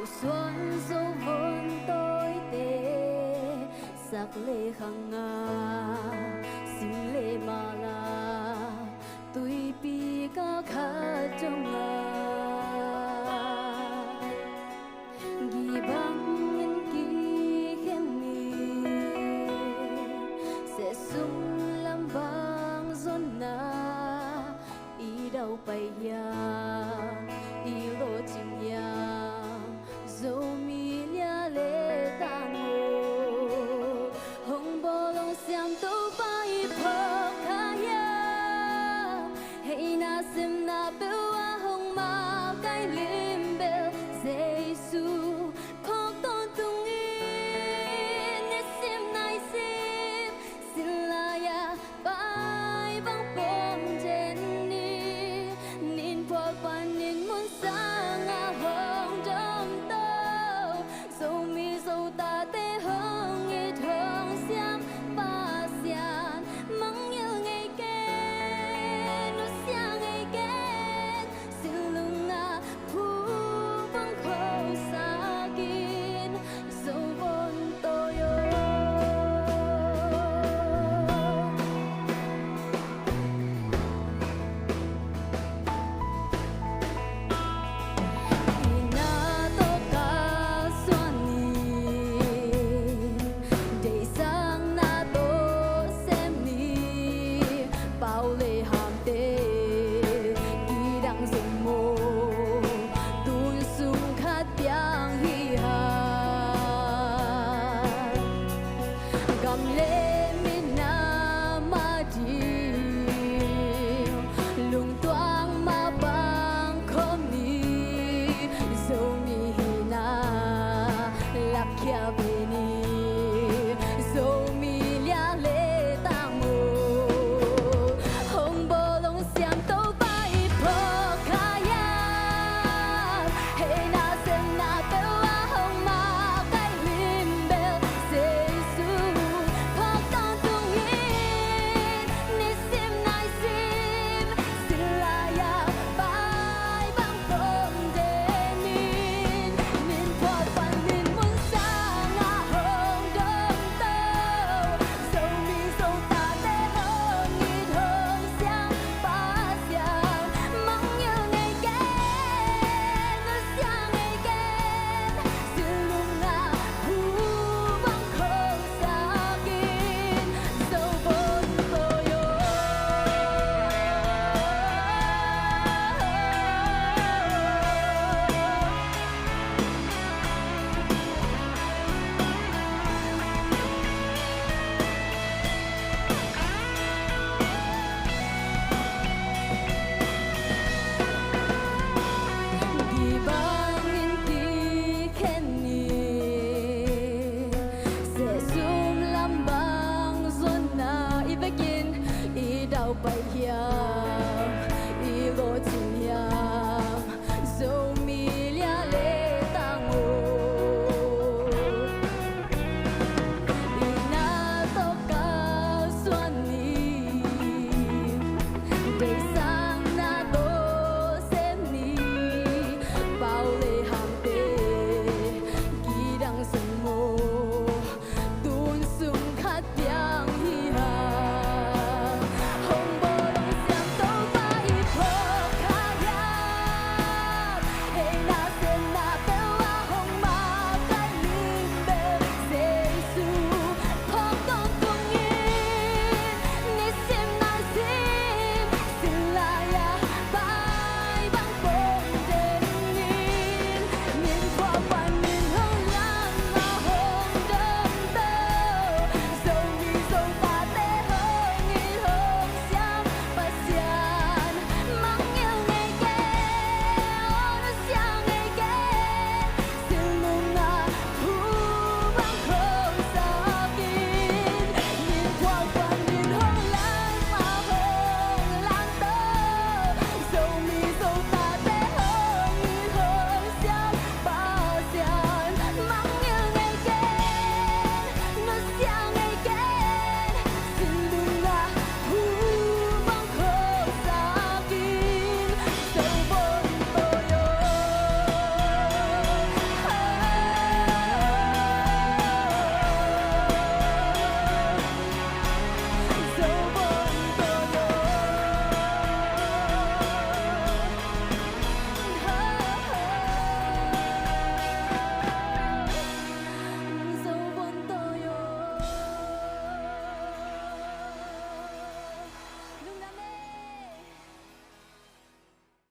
xuân dấu vốn tối tệ sắc lệ khăng nga sim lệ mà là tôi bi ca khát trong nga ghi băng nhân ký khen mi sẽ sung làm vang giòn na ý đâu bay ya ý lộ chim ya dấu mi lia lệ ta ngô hồng bò lòng xiang tô bay phơ kha ya hey na sim na bêu a hồng ma cái lim bêu Giêsu khóc tôn tung in nét sim nai sim xin la ya bay băng bom trên ni nín phật pan nín muốn sang a hồng đâm tơ dấu mi dấu ta tê hương nghe thương xiam ba xian mắng như ngày kén nó xiang ngày kén xin lưng na phu vắng khâu xa kín dấu vốn tôi ina to ka suani để sang na to xem ni bao lệ hàm tê đi đặng dùng mô tuôn sung khát tiếng hi ha gam lệ min na ma di lung toang ma bang khom ni dấu mi hi na lạc kia về